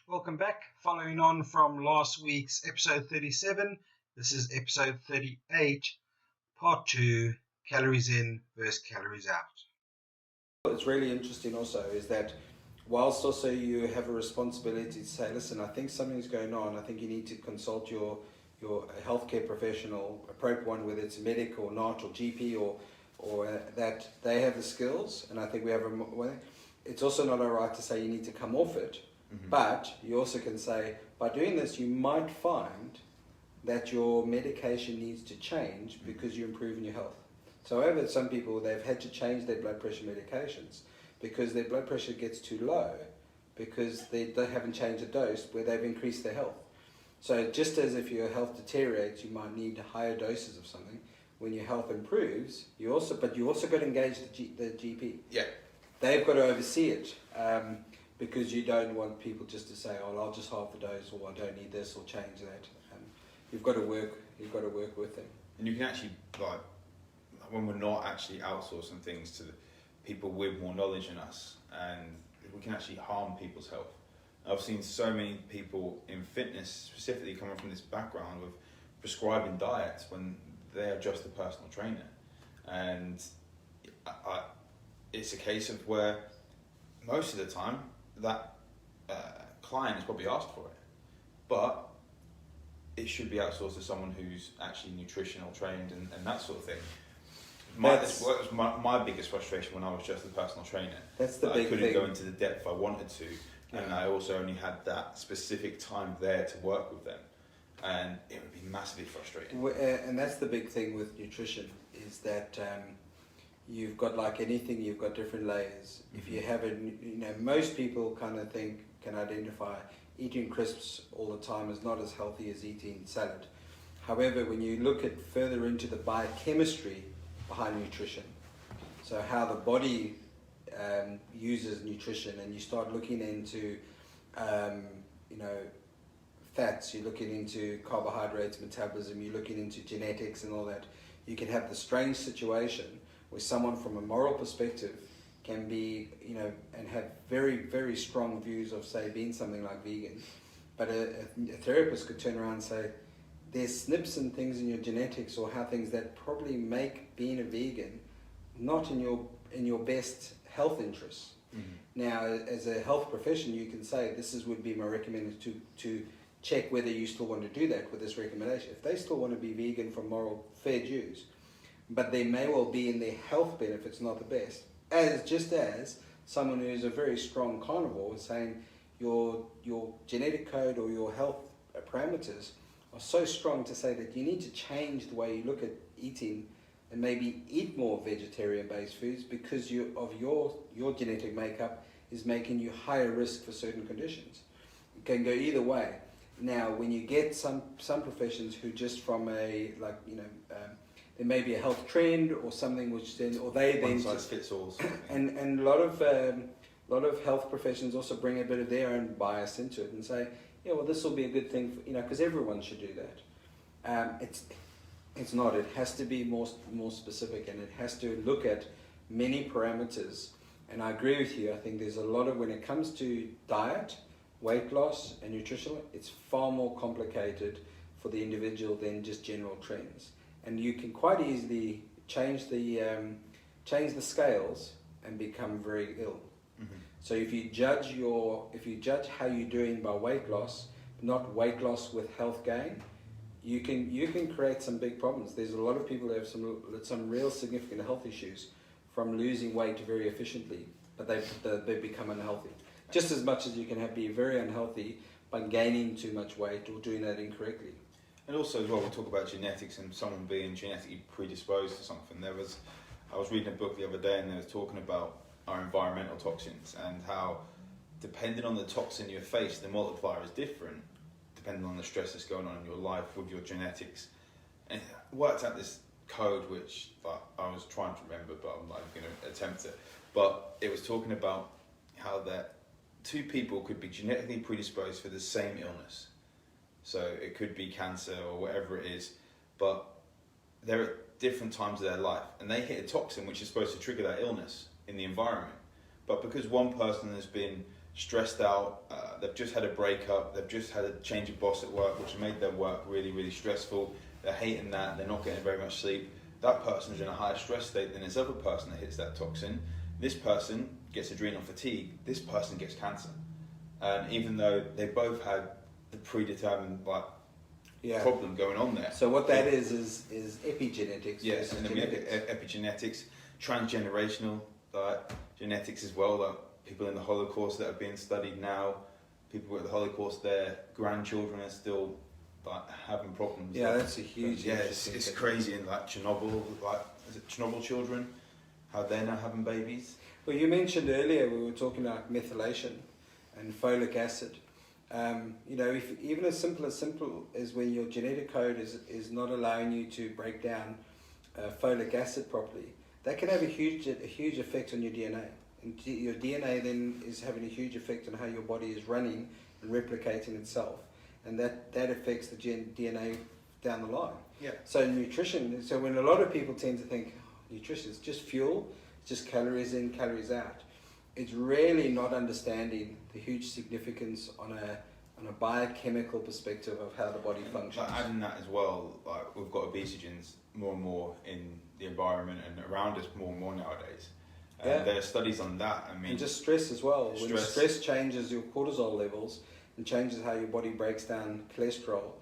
Welcome back. Following on from last week's episode 37, this is episode 38, part 2, calories in versus calories out. What's really interesting also is that whilst also you have a responsibility to say, listen, I think something's going on, I think you need to consult your healthcare professional, appropriate one, whether it's a medic or not, or GP, or that they have the skills, and I think we have it's also not all right to say you need to come off it. But you also can say, by doing this, you might find that your medication needs to change because you're improving your health. So however, some people, they've had to change their blood pressure medications because their blood pressure gets too low because they haven't changed the dose where they've increased their health. So just as if your health deteriorates, you might need higher doses of something. When your health improves, you also got to engage the GP. Yeah. They've got to oversee it. Because you don't want people just to say, "Oh, I'll just halve the dose," or "I don't need this," or change that. You've got to work with them. And you can actually, like, when we're not actually outsourcing things to the people with more knowledge than us, and we can actually harm people's health. I've seen so many people in fitness, specifically coming from this background of prescribing diets when they are just a personal trainer, and it's a case of where most of the time that client has probably asked for it, but it should be outsourced to someone who's actually nutritional trained and that sort of thing. That was my biggest frustration when I was just a personal trainer. That's the big thing. I couldn't go into the depth I wanted to, and I also only had that specific time there to work with them, and it would be massively frustrating. And that's the big thing with nutrition, is that you've got, like anything, you've got different layers. If you have most people kind of can identify eating crisps all the time is not as healthy as eating salad. However, when you look at further into the biochemistry behind nutrition, so how the body uses nutrition, and you start looking into fats, you're looking into carbohydrates, metabolism, you're looking into genetics and all that, you can have the strange situation where someone from a moral perspective can be, and have very, very strong views of, say, being something like vegan, but a therapist could turn around and say, there's snips and things in your genetics or how things that probably make being a vegan not in your best health interests. Now, as a health profession, you can say, would be my recommendation to check whether you still want to do that with this recommendation. If they still want to be vegan from moral fair dues, but they may well be in their health benefits not the best. Just as someone who is a very strong carnivore is saying your genetic code or your health parameters are so strong to say that you need to change the way you look at eating and maybe eat more vegetarian-based foods because of your genetic makeup is making you higher risk for certain conditions. It can go either way. Now, when you get some professions who just from there may be a health trend or something which then, or they then one size fits all. And a lot of health professions also bring a bit of their own bias into it and say, this will be a good thing, because everyone should do that. It's not. It has to be more specific, and it has to look at many parameters. And I agree with you. I think there's a lot of, when it comes to diet, weight loss, and nutrition, it's far more complicated for the individual than just general trends. And you can quite easily change the scales and become very ill. So if you judge how you're doing by weight loss, not weight loss with health gain, you can create some big problems. There's a lot of people who have some real significant health issues from losing weight very efficiently, but they become unhealthy. Just as much as you can be very unhealthy by gaining too much weight or doing that incorrectly. And also as well, we talk about genetics and someone being genetically predisposed to something. I was reading a book the other day, and they was talking about our environmental toxins and how, depending on the toxin you face, the multiplier is different depending on the stress that's going on in your life with your genetics. And it worked out this code which I was trying to remember, but I'm not going to attempt it. But it was talking about how that two people could be genetically predisposed for the same illness. So it could be cancer or whatever it is, but they're at different times of their life, and they hit a toxin which is supposed to trigger that illness in the environment. But because one person has been stressed out, they've just had a breakup, they've just had a change of boss at work, which made their work really, really stressful. They're hating that, they're not getting very much sleep. That person is in a higher stress state than this other person that hits that toxin. This person gets adrenal fatigue, this person gets cancer. And even though they both had the predetermined problem going on there. So what that is epigenetics. Yes, and then we look at epigenetics, transgenerational genetics as well. Like people in the Holocaust that are being studied now, people at the Holocaust, their grandchildren are still having problems. Yeah, that's a huge. Yeah, it's crazy. In Chernobyl, is it Chernobyl children? How they're now having babies. Well, you mentioned earlier we were talking about methylation and folic acid. If even as simple as when your genetic code is not allowing you to break down folic acid properly, that can have a huge effect on your DNA. And your DNA then is having a huge effect on how your body is running and replicating itself, and that affects the DNA down the line. Yeah. So nutrition. So when a lot of people tend to think nutrition is just fuel, it's just calories in, calories out. It's really not understanding the huge significance on a biochemical perspective of how the body functions. But adding that as well, we've got obesogens more and more in the environment and around us more and more nowadays. There are studies on that. I mean, and just stress as well. When stress changes your cortisol levels and changes how your body breaks down cholesterol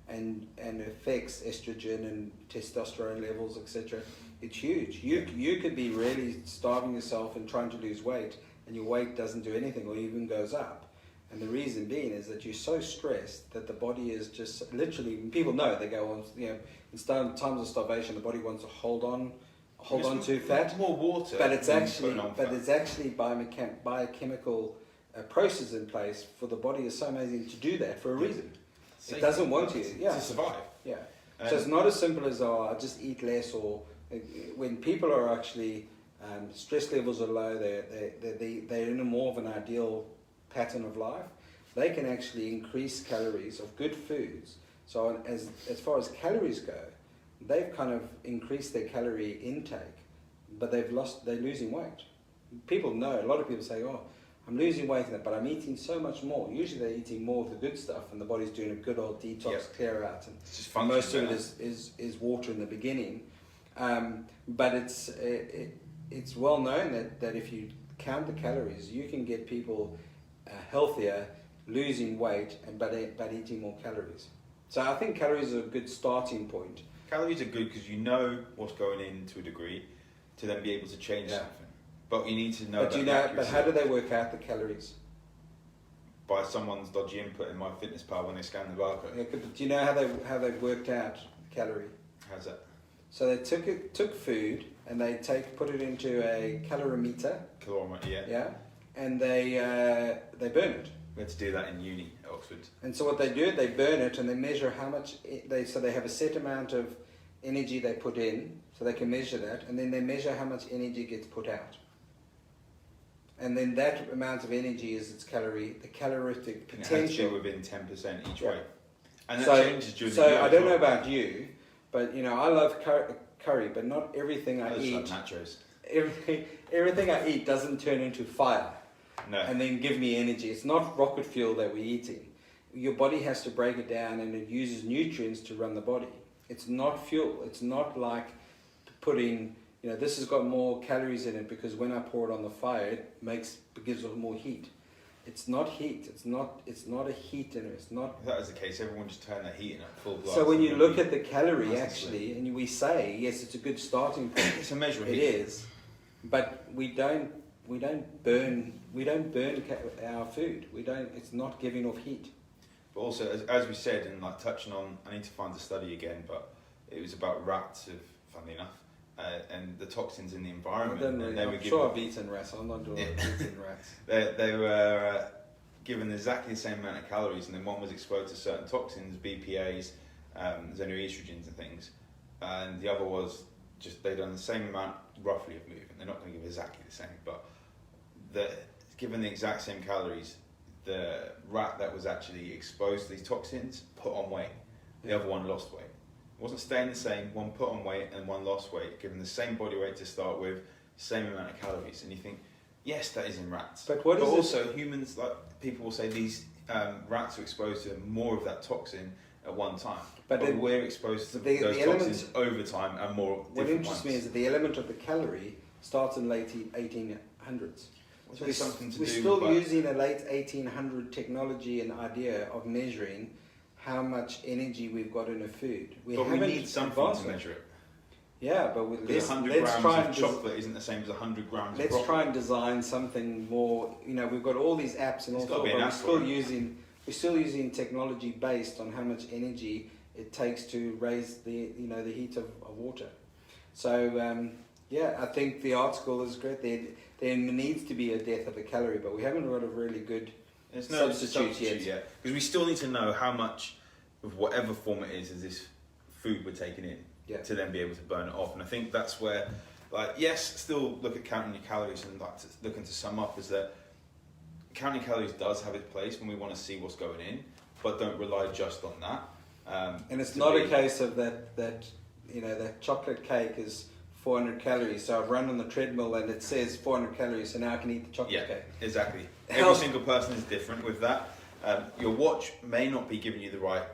and affects estrogen and testosterone levels, etc. It's huge. You could be really starving yourself and trying to lose weight, and your weight doesn't do anything or even goes up. And the reason being is that you're so stressed that the body is just literally. People know, they go on. In times of starvation, the body wants to hold on to fat. More water. But it's actually biochemical process in place for the body is so amazing to do that for a reason. It doesn't want you. To survive. Yeah. So it's not as simple as I just eat less, or when people are actually stress levels are low, they're in a more of an ideal pattern of life. They can actually increase calories of good foods. So as far as calories go, they've kind of increased their calorie intake, but they're losing weight. People know. A lot of people say, "Oh, I'm losing weight, but I'm eating so much more." Usually they're eating more of the good stuff, and the body's doing a good old detox, clear out, and most of it is water in the beginning. But it's well known that if you count the calories, you can get people healthier, losing weight, but eating more calories. So I think calories are a good starting point. Calories are good because you know what's going in to a degree to then be able to change something. But you need to know. But how do they work out the calories? By someone's dodgy input in MyFitnessPal when they scan the barcode. Yeah, but do you know how they worked out the calorie? How's that? So they took food and they put it into a calorimeter. Calorimeter, yeah. Yeah, and they burn it. We had to do that in uni at Oxford. And so what they do, they burn it and they measure how much so they have a set amount of energy they put in, so they can measure that, and then they measure how much energy gets put out. And then that amount of energy is the calorific potential. It has to be within 10% each way. And that changes during the year. So I don't know about you, but I love curry, but not everything I eat. Like nachos. Everything I eat doesn't turn into fire. No. And then give me energy. It's not rocket fuel that we're eating. Your body has to break it down, and it uses nutrients to run the body. It's not fuel. It's not like putting, this has got more calories in it because when I pour it on the fire, it gives it more heat. It's not heat. It's not a heat in it. It's not. If that was the case, everyone just turned their heating up full blast. So when you look at the calorie, actually, and we say yes, it's a good starting point. It's a measure of heat. It is, but we don't burn our food. It's not giving off heat. But also, as we said, and touching on, I need to find the study again, but it was about rats, funnily enough, and the toxins in the environment. I'm sure I've eaten rats. I'm not doing eating rats. They were given exactly the same amount of calories, and then one was exposed to certain toxins, BPAs, xenoestrogens and things, and the other was just they'd done the same amount roughly of movement. They're not going to give exactly the same, but given the exact same calories, the rat that was actually exposed to these toxins put on weight. The other one lost weight. It wasn't staying the same. One put on weight and one lost weight, given the same body weight to start with, same amount of calories. And you think, Yes, that is in rats. But what is it- also humans, like people will say these rats are exposed to more of that toxin at one time. But But then- we're exposed to the those element- toxins over time and more What different interests ones. me is that the element of the calorie starts in late 1800s. Well, So there's something to we're do still with using a late 1800 technology and idea of measuring how much energy we've got in a food. but we haven't need something advanced to it. measure it. Yeah, but Because 100 let's grams try of and chocolate isn't the same as 100 grams let's of try broccoli. and design something more. You know, we've got all these apps and all There's gotta sorts, be but an we're app still for it. using technology based on how much energy it takes to raise the the heat of water. So yeah, I think the article is great. There needs to be a death of a calorie, but we haven't got a really good There's no substitute yet. Because we still need to know how much of whatever form it is this food we're taking in Yeah. to then be able to burn it off. And I think that's where, like, yes, still look at counting your calories and like looking to sum up is that counting calories does have its place when we want to see what's going in, but don't rely just on that. And it's to not be- a case of that chocolate cake is 400 calories. So I've run on the treadmill and it says 400 calories, so now I can eat the chocolate Yeah, cake. exactly. How- Every single person is different with that. Your watch may not be giving you the right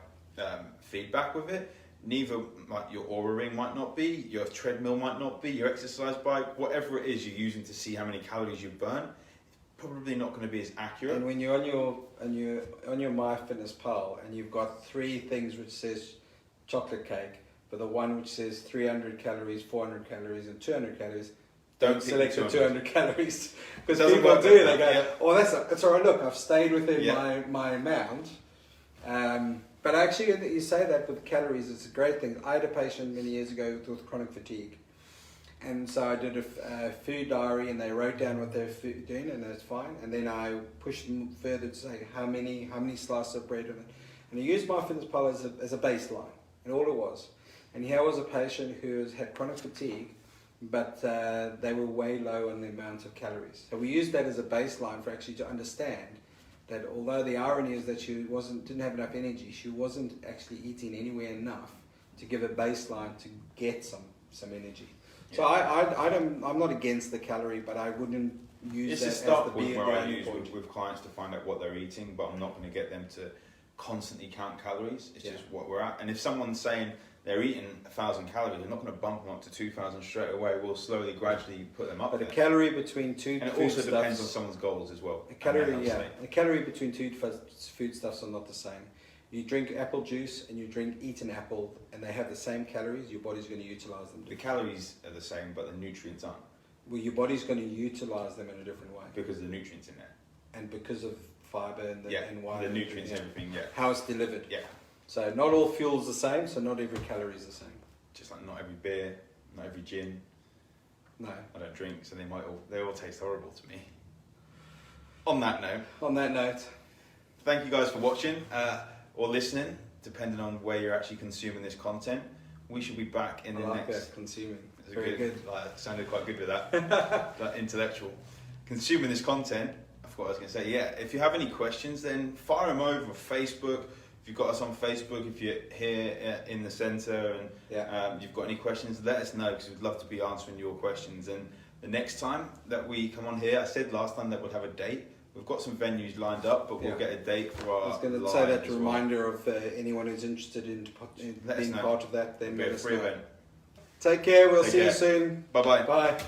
feedback with it. Neither like your Oura ring might not be, your treadmill might not be, your exercise bike, whatever it is you're using to see how many calories you burn, probably not going to be as accurate. And when you're on your MyFitnessPal and you've got 3 things which says chocolate cake, but the one which says 300 calories, 400 calories, and 200 calories, Don't don't pick select the the 200. 200 calories because Doesn't people work do. like They go, that, "Oh, that's all right. Look, I've stayed within Yeah. my amount." But actually, you say that with calories, it's a great thing. I had a patient many years ago with chronic fatigue, and so I did a food diary, and they wrote down what they're doing, and that's fine. And then I pushed them further to say how many slices of bread, and I used MyFitnessPal as a baseline, and all it was. And here was a patient who had chronic fatigue, but they were way low on the amount of calories. So we used that as a baseline for actually to understand that although the irony is that she didn't have enough energy, she wasn't actually eating anywhere enough to give a baseline to get some energy. So I'm not against the calorie, but I wouldn't use It's that a as start the point be where I and use end point. with clients to find out what they're eating, but I'm not going to get them to constantly count calories. It's Yeah. just what we're at. And if someone's saying they're eating 1,000 calories, we're not going to bump them up to 2,000 straight away. We'll slowly, gradually put them up But a there. calorie between two And it food also depends on stuffs, someone's goals as well. a calorie, And yeah, obviously, a calorie between two foodstuffs are not the same. You drink apple juice and you eat an apple, and they have the same calories. Your body's going to utilize them. The calories are the same, but the nutrients aren't Well, your body's going to utilize them in a different way, because of the nutrients in there. and because of fiber and The why nutrients, yeah, everything, yeah. how it's delivered. Yeah. So not all fuel's the same. So not every calorie is the same. Just like not every beer, not every gin. No. I don't drink, so they all taste horrible to me. On that note, On that note, thank you guys for watching or listening, depending on where you're actually consuming this content. We should be back in I the like next. that consuming. It's a Very good. Like, sounded quite good with that. That intellectual. Consuming this content. I forgot what I was going to say. Yeah, if you have any questions, then fire them over on Facebook. If you've got us on Facebook, if you're here in the centre and you've got any questions, let us know because we'd love to be answering your questions. And the next time that we come on here, I said last time that we'll have a date. We've got some venues lined up, but we'll get a date for our. I was going to live say that as well. reminder of anyone who's interested in Let us being know. part of that. Then It'll be let a us free know. event. Take care. We'll Take see you care. soon. Bye bye. Bye.